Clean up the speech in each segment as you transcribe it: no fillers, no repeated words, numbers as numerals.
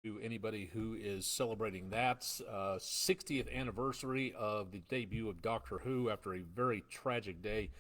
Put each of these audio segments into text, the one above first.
to anybody who is celebrating that 60th anniversary of the debut of Doctor Who after a very tragic day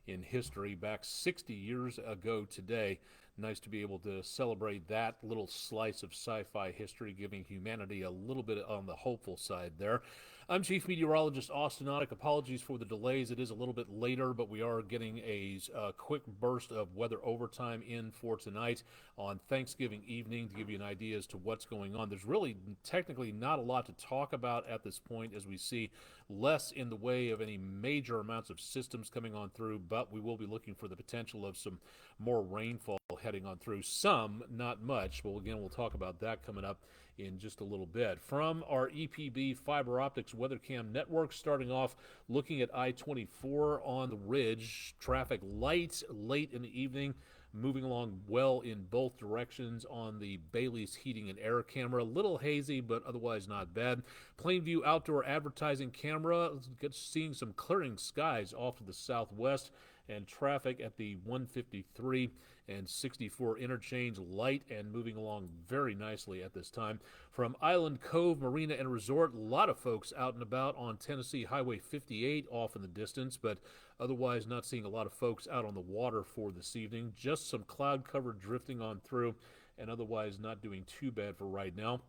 in history back 60 years ago today. Nice to be able to celebrate that little slice of sci-fi history, giving humanity a little bit on the hopeful side there. I'm Chief Meteorologist Austin Otic. Apologies for the delays. It is a little bit later, but we are getting a quick burst of weather overtime in for tonight on Thanksgiving evening to give you an idea as to what's going on. There's really technically not a lot to talk about at this point as we see less in the way of any major amounts of systems coming on through, but we will be looking for the potential of some more rainfall heading on through. Some, not much. Well, again, we'll talk about that coming up in just a little bit. From our EPB fiber optics weathercam network, starting off looking at I-24 on the ridge. Traffic light late in the evening, moving along well in both directions on the Bailey's heating and air camera. A little hazy, but otherwise not bad. Plainview outdoor advertising camera, seeing some clearing skies off to the southwest, and traffic at the 153 and 64 interchange light and moving along very nicely at this time. From Island Cove Marina and Resort, a lot of folks out and about on Tennessee Highway 58 off in the distance, but otherwise not seeing a lot of folks out on the water for this evening. Just some cloud cover drifting on through and otherwise not doing too bad for right now.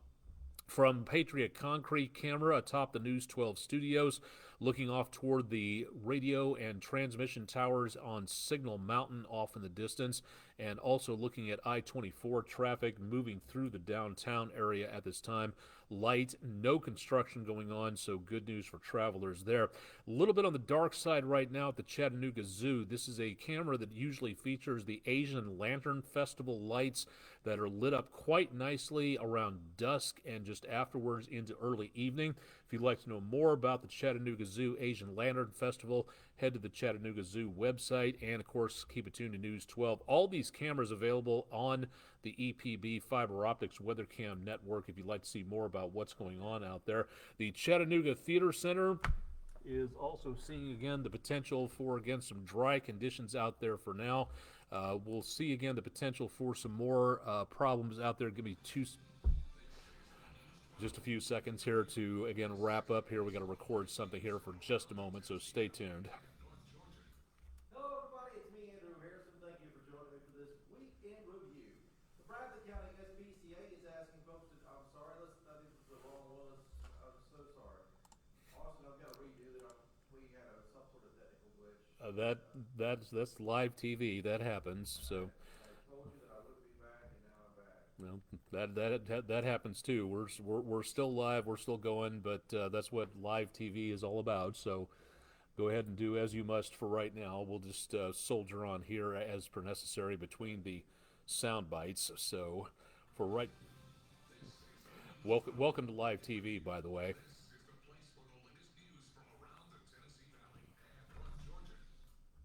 From Patriot Concrete Camera atop the News 12 studios, looking off toward the radio and transmission towers on Signal Mountain off in the distance, and also looking at I-24 traffic moving through the downtown area at this time. Light, no construction going on, so good news for travelers there. A little bit on the dark side right now at the Chattanooga Zoo. This is a camera that usually features the Asian Lantern Festival lights that are lit up quite nicely around dusk and just afterwards into early evening. If you'd like to know more about the Chattanooga Zoo Asian Lantern Festival, head to the Chattanooga Zoo website, and of course keep it tuned to News 12. All these cameras available on the EPB fiber optics weathercam network if you'd like to see more about what's going on out there. The Chattanooga Theater Center is also seeing again the potential for again some dry conditions out there for now. We'll see again the potential for some more problems out there. Give me just a few seconds here to again wrap up here. We got to record something here for just a moment, so stay tuned. Hello, everybody. It's me, Andrew Harrison. Thank you for joining me for this weekend review. The Bradley County SPCA is asking folks to. I'm sorry, this is the wrong one. I'm so sorry. Austin, I've got to redo that. We had some sort of technical glitch. That's live TV. That happens. So. I told you that I wouldn't be back, and now I'm back. Well, that happens too. We're still live. We're still going, but that's what live TV is all about. So go ahead and do as you must for right now. We'll just soldier on here as per necessary between the sound bites. So for right, welcome to live TV, by the way.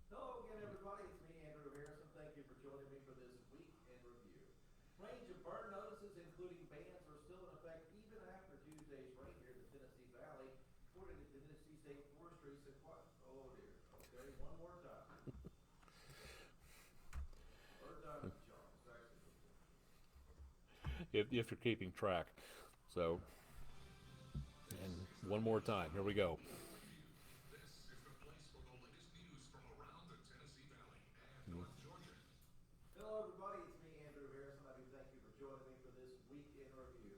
Hello again, everybody. It's me, Andrew Harrison. Thank you for joining me for this weekend review. Range of burn notices, including bans, are still in effect even after Tuesday's rain here in the Tennessee Valley, according to Tennessee State Forestry. Oh dear. Okay, one more time. Third time, John. If you're keeping track. So, and one more time. Here we go. Hello, everybody. It's me, Andrew Harrison. I do thank you for joining me for this weekend review.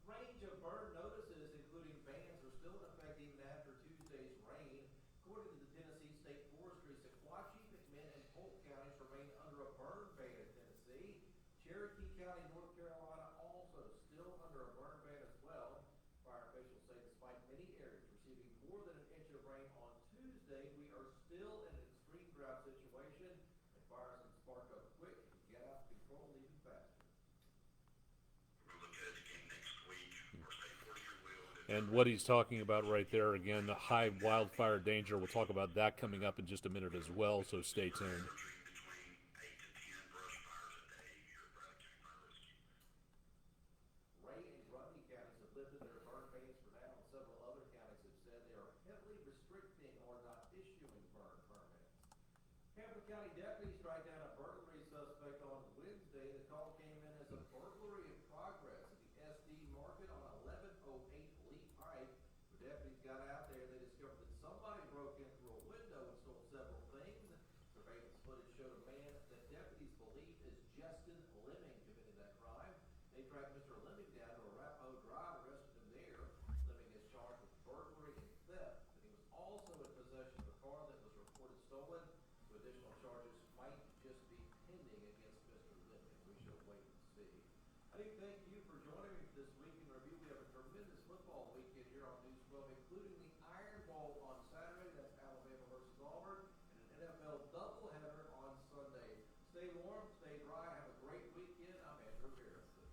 Range of burn notices, including bans, are still in effect even after Tuesday's rain. According to the Tennessee State Forestry, Sequatchie, McMinn, and Polk counties remain under a burn ban in Tennessee. Cherokee County, North Carolina, also still under a burn ban as well. Fire officials say despite many areas receiving more than an inch of rain on Tuesday, we are still in an extreme drought situation, and fires can spark up quick and get out of control even faster. And what he's talking about right there, again, the high wildfire danger. We'll talk about that coming up in just a minute as well, so stay tuned. Ray and Grundy counties have lifted their burn bans for now, and several other counties have said they are heavily restricting or not issuing burn permits. Hampton County deputies tracked down a burglary suspect on Wednesday. The call came in as a burglary in progress at the SD Hey, thank you for joining me for this week in review. We have a tremendous football weekend here on News 12, including the Iron Bowl on Saturday. That's Alabama versus Auburn, and an NFL doubleheader on Sunday. Stay warm, stay dry, have a great weekend. I'm Andrew Harrison.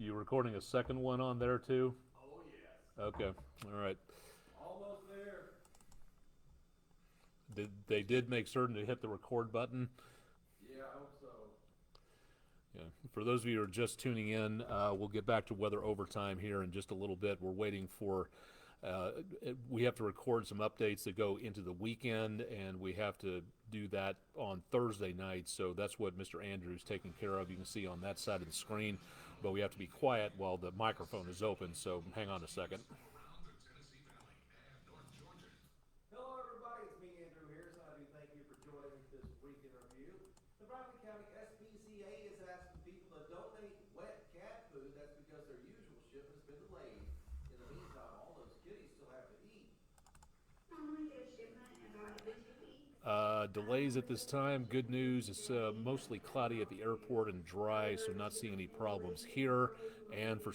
You recording a second one on there too? Oh, yes. Okay, all right. Almost there. They did make certain to hit the record button. Yeah, I hope so. Yeah. For those of you who are just tuning in, we'll get back to weather overtime here in just a little bit. We're waiting for. We have to record some updates that go into the weekend, and we have to do that on Thursday night. So that's what Mr. Andrews taking care of. You can see on that side of the screen, but we have to be quiet while the microphone is open. So hang on a second. Hello, everybody. It's me, Andrew Harrison. I do thank you for joining me this week in review. The Bradley County SPCA is asking people to donate wet cat food. That's because their usual shipment has been delayed. In the meantime, all those kitties still have to eat. Delays at this time. Good news. It's mostly cloudy at the airport and dry, so not seeing any problems here. And for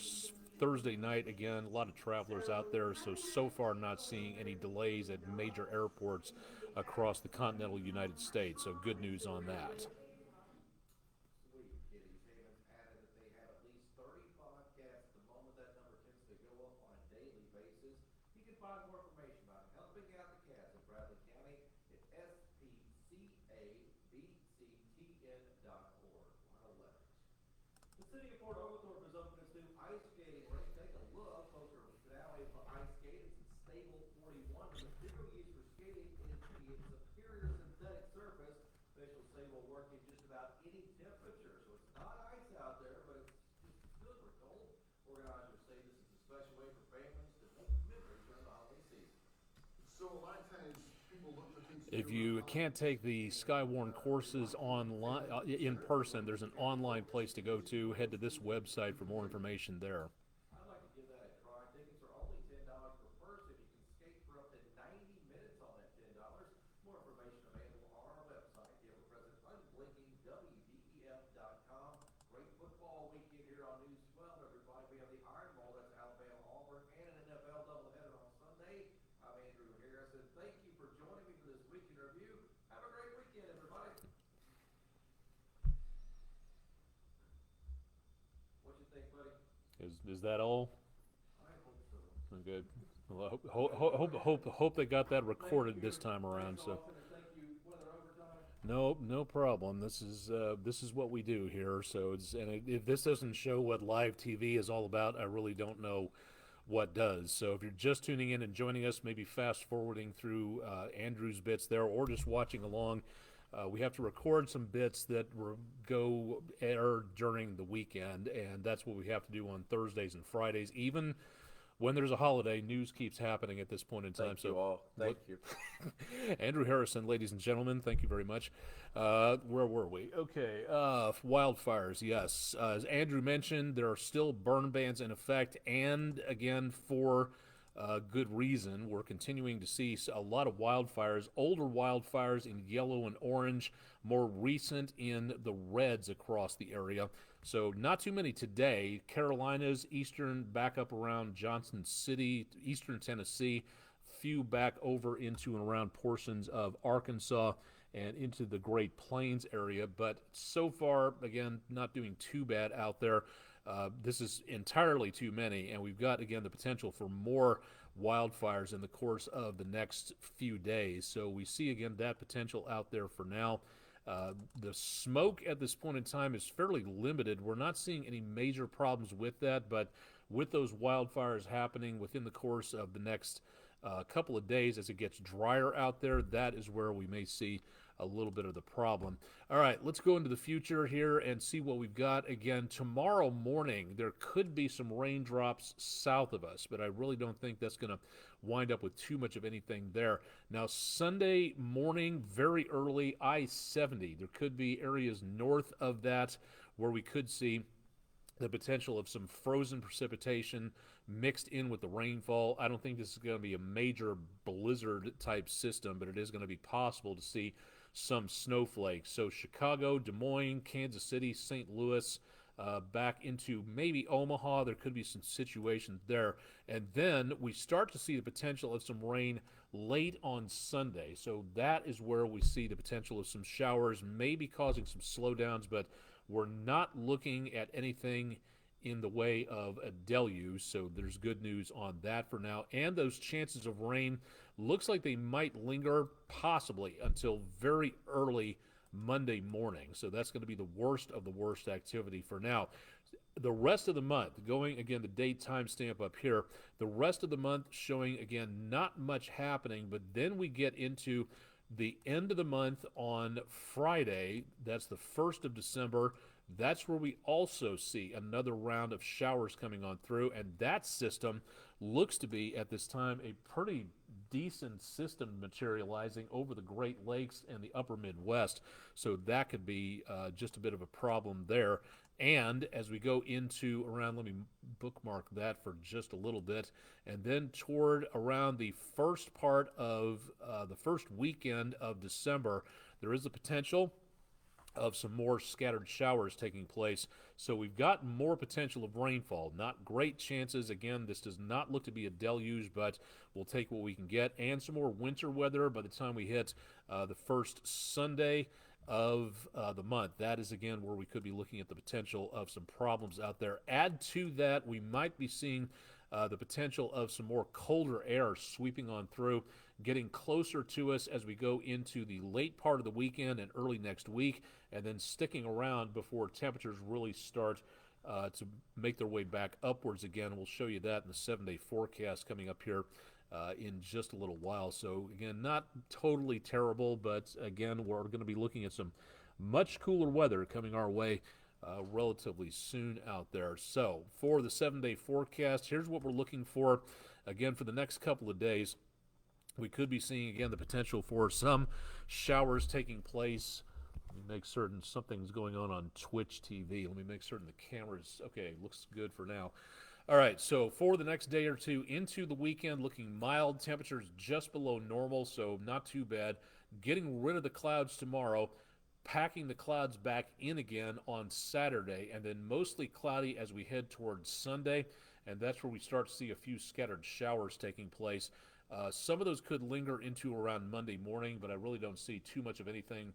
Thursday night, again, a lot of travelers out there, so far not seeing any delays at major airports across the continental United States. So good news on that. Sweet kitties. Havens added that they have at least 35 cats at the moment. That number tends to go up on a daily basis. You can find more information about helping out the cats in Bradley County at spcabctn.org. A lot of letters. The city of Fort Oglethorpe is opening its new ice skating rink. Take a look. Folks are now able to ice skate. It's in Stable 41. The material used for skating is the superior synthetic surface. Officials say will work in just about any temperature. So it's not ice out there, but it's just as good for cold. Organizers say this is a special way for families to make memories during the holiday season. So a lot of times people look for things to If do you online. can't take the Skywarn courses online in person, there's an online place to go to. Head to this website for more information there. I'd like to give that a try. Tickets are only $10 per person. You can skate for up to 90 minutes on that $10. More information available on our website, the ever-present unblinking WDEF.com. Great football weekend here on News 12, everybody. We have the Iron Bowl, that's Alabama, Auburn, and an NFL doubleheader on Sunday. I'm Andrew Harrison. Thank you for joining me for this week in review. Have a great weekend, everybody. What you think, buddy? Is that all? I hope so. Good. Well, hope they got that recorded this time around. So. Thank you, Weather Overtime. No problem. This is what we do here. So if this doesn't show what live TV is all about, I really don't know what does. So if you're just tuning in and joining us, maybe fast forwarding through Andrew's bits there, or just watching along, we have to record some bits that go air during the weekend, and that's what we have to do on Thursdays and Fridays, even. When there's a holiday, news keeps happening at this point in time. Thank you all. Thank you. Andrew Harrison, ladies and gentlemen, thank you very much. Where were we? Okay, wildfires, yes. As Andrew mentioned, there are still burn bans in effect, and again, for good reason. We're continuing to see a lot of wildfires, older wildfires in yellow and orange, more recent in the reds across the area. So not too many today. Carolinas, eastern back up around Johnson City, eastern Tennessee, few back over into and around portions of Arkansas and into the Great Plains area. But so far, again, not doing too bad out there. This is entirely too many, and we've got, again, the potential for more wildfires in the course of the next few days. So we see, again, that potential out there for now. The smoke at this point in time is fairly limited. We're not seeing any major problems with that, but with those wildfires happening within the course of the next couple of days as it gets drier out there, that is where we may see a little bit of the problem. All right, let's go into the future here and see what we've got. Again, tomorrow morning, there could be some raindrops south of us, but I really don't think that's going to wind up with too much of anything there. Now, Sunday morning, very early, I-70. There could be areas north of that where we could see the potential of some frozen precipitation mixed in with the rainfall. I don't think this is going to be a major blizzard type system, but it is going to be possible to see some snowflakes. So Chicago, Des Moines, Kansas City, St. Louis, back into maybe Omaha. There could be some situations there. And then we start to see the potential of some rain late on Sunday. So that is where we see the potential of some showers, maybe causing some slowdowns, but we're not looking at anything in the way of a deluge, so there's good news on that for now. And those chances of rain looks like they might linger possibly until very early Monday morning. So that's going to be the worst of the worst activity for now. The rest of the month, going again, the date timestamp up here, the rest of the month showing again not much happening, but then we get into the end of the month on Friday. That's the 1st of December. That's where we also see another round of showers coming on through, and that system looks to be, at this time, a pretty decent system materializing over the Great Lakes and the upper Midwest, so that could be just a bit of a problem there. And as we go into around, let me bookmark that for just a little bit, and then toward around the first part of the first weekend of December, there is a potential of some more scattered showers taking place. So we've got more potential of rainfall. Not great chances. Again, this does not look to be a deluge, but we'll take what we can get. And some more winter weather by the time we hit the first Sunday of the month. That is, again, where we could be looking at the potential of some problems out there. Add to that, we might be seeing the potential of some more colder air sweeping on through, getting closer to us as we go into the late part of the weekend and early next week, and then sticking around before temperatures really start to make their way back upwards again. We'll show you that in the 7-day forecast coming up here in just a little while. So again, not totally terrible, but again, we're going to be looking at some much cooler weather coming our way relatively soon out there. So for the 7-day forecast, here's what we're looking for. Again, for the next couple of days, we could be seeing again the potential for some showers taking place. Let me make certain something's going on Twitch TV. Let me make certain the camera's okay. Looks good for now. All right, so for the next day or two into the weekend, looking mild, temperatures just below normal, so not too bad. Getting rid of the clouds tomorrow, packing the clouds back in again on Saturday, and then mostly cloudy as we head towards Sunday, and that's where we start to see a few scattered showers taking place. Some of those could linger into around Monday morning, but I really don't see too much of anything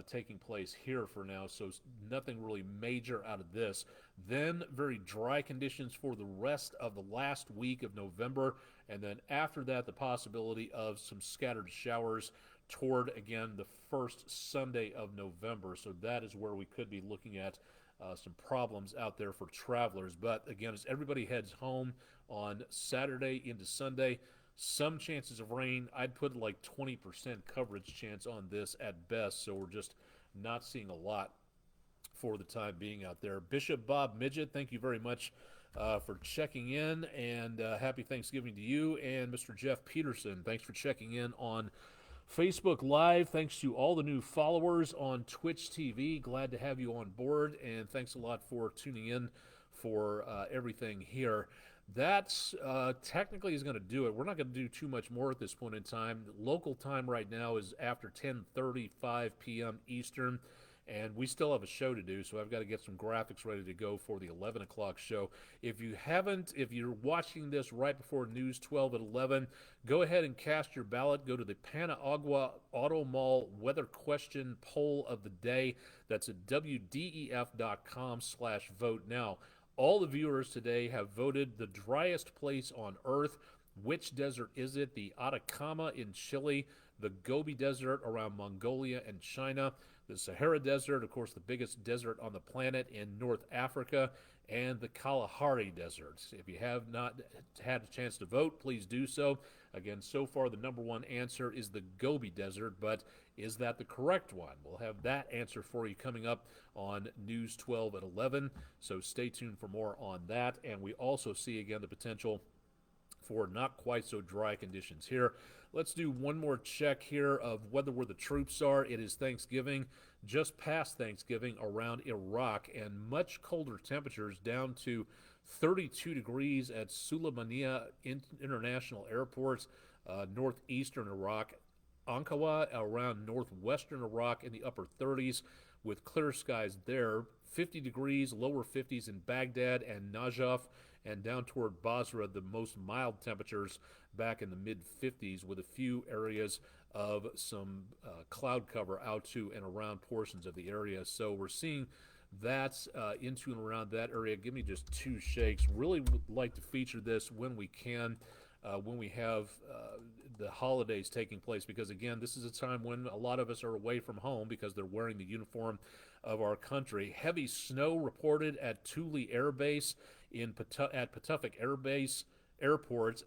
taking place here for now, so nothing really major out of this. Then very dry conditions for the rest of the last week of November, and then after that, the possibility of some scattered showers toward, again, the first Sunday of November. So that is where we could be looking at some problems out there for travelers. But again, as everybody heads home on Saturday into Sunday, some chances of rain. I'd put like 20% coverage chance on this at best, so we're just not seeing a lot for the time being out there. Bishop Bob Midget, thank you very much for checking in, and happy Thanksgiving to you. And Mr. Jeff Peterson, thanks for checking in on Facebook Live. Thanks to all the new followers on Twitch TV. Glad to have you on board, and thanks a lot for tuning in for everything here. That's technically is going to do it. We're not going to do too much more at this point in time. Local time right now is after 10:35 p.m. Eastern, and we still have a show to do, so I've got to get some graphics ready to go for the 11 o'clock show. If you're watching this right before News 12 at 11, go ahead and cast your ballot. Go to the Panagua Auto Mall weather question poll of the day. That's at wdef.com/vote. Now, all the viewers today have voted the driest place on Earth. Which desert is it? The Atacama in Chile, the Gobi Desert around Mongolia and China, the Sahara Desert, of course, the biggest desert on the planet in North Africa, and the Kalahari Desert. If you have not had a chance to vote, please do so. Again, so far the number one answer is the Gobi Desert, but is that the correct one? We'll have that answer for you coming up on News 12 at 11, so stay tuned for more on that. And we also see, again, the potential for not quite so dry conditions here. Let's do one more check here of where the troops are. It is Thanksgiving, just past Thanksgiving around Iraq, and much colder temperatures down to 32 degrees at Suleimania International Airport, northeastern Iraq. Ankara around northwestern Iraq in the upper 30s with clear skies there. 50 degrees, lower 50s in Baghdad and Najaf, and down toward Basra, the most mild temperatures back in the mid 50s with a few areas of some cloud cover out to and around portions of the area. So we're seeing that's into and around that area. Give me just two shakes. Really would like to feature this when we can, when we have the holidays taking place, because again, this is a time when a lot of us are away from home because they're wearing the uniform of our country. Heavy snow reported at Thule Air Base at Patuxent Air Base Airport.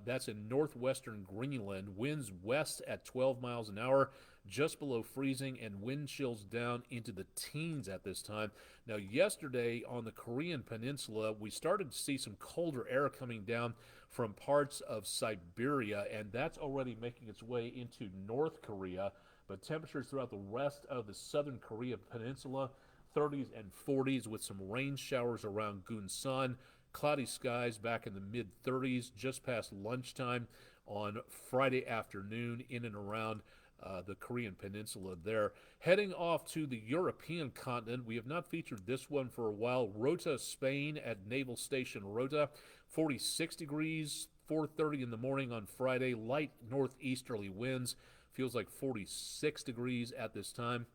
That's in northwestern Greenland. Winds west at 12 miles an hour, just below freezing, and wind chills down into the teens at this time. Now, yesterday on the Korean Peninsula, we started to see some colder air coming down from parts of Siberia, and that's already making its way into North Korea. But temperatures throughout the rest of the southern Korea Peninsula, 30s and 40s with some rain showers around Gunsan. Cloudy skies back in the mid-30s just past lunchtime on Friday afternoon in and around the Korean Peninsula there. Heading off to the European continent, we have not featured this one for a while. Rota, Spain at Naval Station Rota, 46 degrees, 4:30 in the morning on Friday. Light northeasterly winds. Feels like 46 degrees at this time.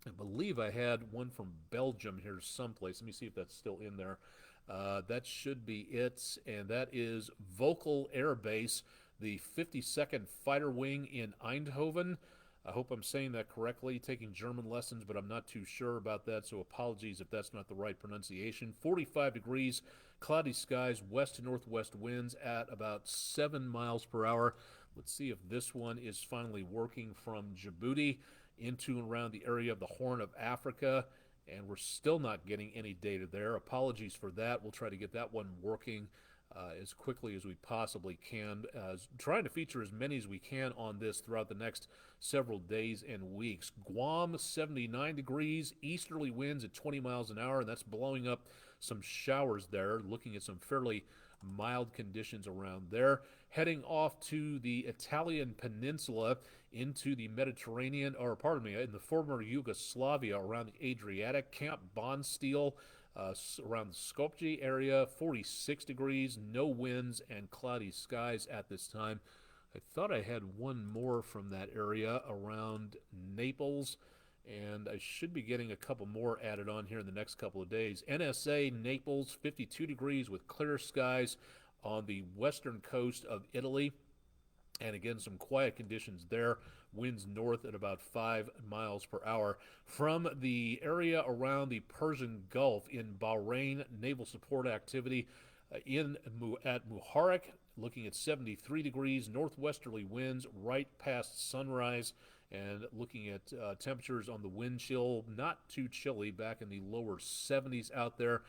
I believe I had one from Belgium here someplace. Let me see if that's still in there. That should be it, and that is Vocal Air Base, the 52nd Fighter Wing in Eindhoven. I hope I'm saying that correctly, taking German lessons, but I'm not too sure about that, so apologies if that's not the right pronunciation. 45 degrees, cloudy skies, west to northwest winds at about 7 miles per hour. Let's see if this one is finally working from Djibouti into and around the area of the Horn of Africa, and we're still not getting any data there. Apologies for that. We'll try to get that one working as quickly as we possibly can, trying to feature as many as we can on this throughout the next several days and weeks. Guam, 79 degrees, easterly winds at 20 miles an hour, and that's blowing up some showers there, looking at some fairly mild conditions around there. Heading off to the Italian peninsula into the Mediterranean, or pardon me, in the former Yugoslavia around the Adriatic. Camp Bonsteel around the Skopje area, 46 degrees, no winds, and cloudy skies at this time. I thought I had one more from that area around Naples, and I should be getting a couple more added on here in the next couple of days. NSA, Naples, 52 degrees with clear skies on the western coast of Italy. And again, some quiet conditions there. Winds north at about 5 miles per hour. From the area around the Persian Gulf in Bahrain, naval support activity at Muharraq, looking at 73 degrees, northwesterly winds right past sunrise, and looking at temperatures on the wind chill, not too chilly, back in the lower 70s out there.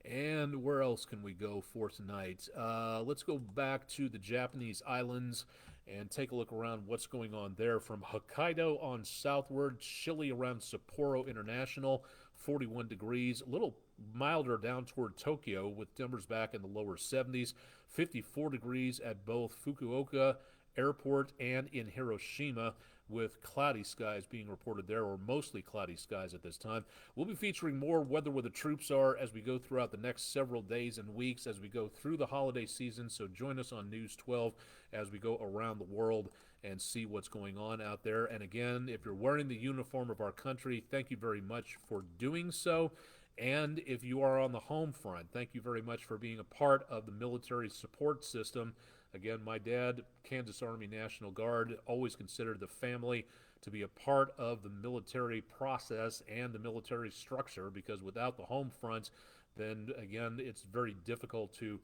And where else can we go for tonight? Let's go back to the Japanese islands and take a look around what's going on there. From Hokkaido on southward, chilly around Sapporo International, 41 degrees. A little milder down toward Tokyo with temperatures back in the lower 70s. 54 degrees at both Fukuoka Airport and in Hiroshima, with cloudy skies being reported there, or mostly cloudy skies at this time. We'll be featuring more weather where the troops are as we go throughout the next several days and weeks as we go through the holiday season. So join us on News 12 as we go around the world and see what's going on out there. And again, if you're wearing the uniform of our country, thank you very much for doing so. And if you are on the home front, thank you very much for being a part of the military support system. Again, my dad, Kansas Army National Guard, always considered the family to be a part of the military process and the military structure, because without the home front, then again, it's very difficult to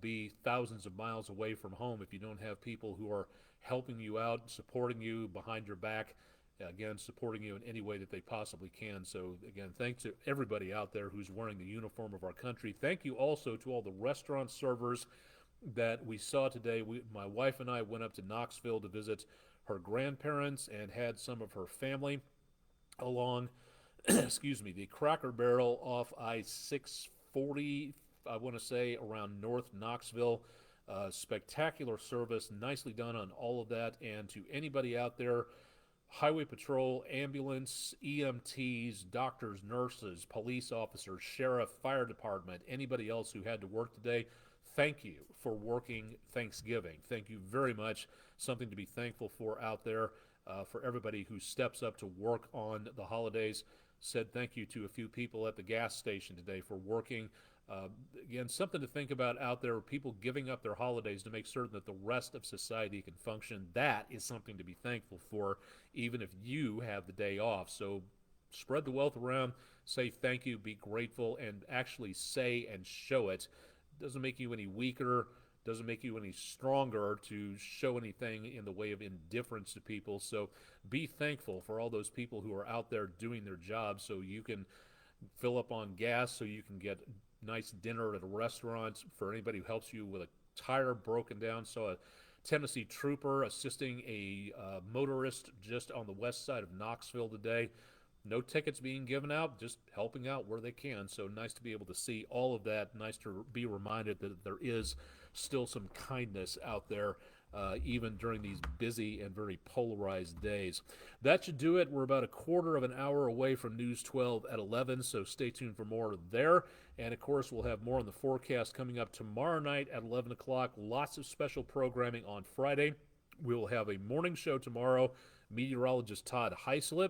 be thousands of miles away from home if you don't have people who are helping you out, supporting you behind your back, again, supporting you in any way that they possibly can. So again, thanks to everybody out there who's wearing the uniform of our country. Thank you also to all the restaurant servers that we saw today. My wife and I went up to Knoxville to visit her grandparents and had some of her family along, excuse me, the Cracker Barrel off I-640, I want to say, around North Knoxville. Spectacular service, nicely done on all of that. And to anybody out there, Highway Patrol, ambulance, EMTs, doctors, nurses, police officers, sheriff, fire department, anybody else who had to work today, thank you for working Thanksgiving. Thank you very much. Something to be thankful for out there, for everybody who steps up to work on the holidays. Said thank you to a few people at the gas station today for working. Again, something to think about out there, people giving up their holidays to make certain that the rest of society can function. That is something to be thankful for, even if you have the day off. So spread the wealth around, say thank you, be grateful, and actually say and show it. Doesn't make you any weaker, doesn't make you any stronger to show anything in the way of indifference to people. So be thankful for all those people who are out there doing their job so you can fill up on gas, so you can get nice dinner at a restaurant. For anybody who helps you with a tire broken down, so a Tennessee trooper assisting a motorist just on the west side of Knoxville today. No tickets being given out, just helping out where they can. So nice to be able to see all of that. Nice to be reminded that there is still some kindness out there, even during these busy and very polarized days. That should do it. We're about a quarter of an hour away from News 12 at 11, so stay tuned for more there. And, of course, we'll have more on the forecast coming up tomorrow night at 11 o'clock. Lots of special programming on Friday. We'll have a morning show tomorrow. Meteorologist Todd Heislip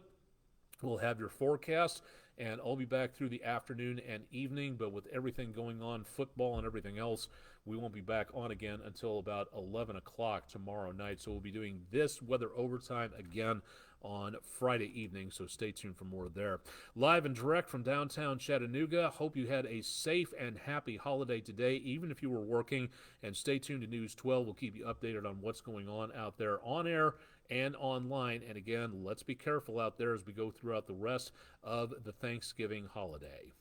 will have your forecast, and I'll be back through the afternoon and evening. But with everything going on, football and everything else, we won't be back on again until about 11 o'clock tomorrow night. So we'll be doing this Weather Overtime again on Friday evening, so stay tuned for more there. Live and direct from downtown Chattanooga. Hope you had a safe and happy holiday today, even if you were working. And stay tuned to News 12. We'll keep you updated on what's going on out there on air and online. And again, let's be careful out there as we go throughout the rest of the Thanksgiving holiday.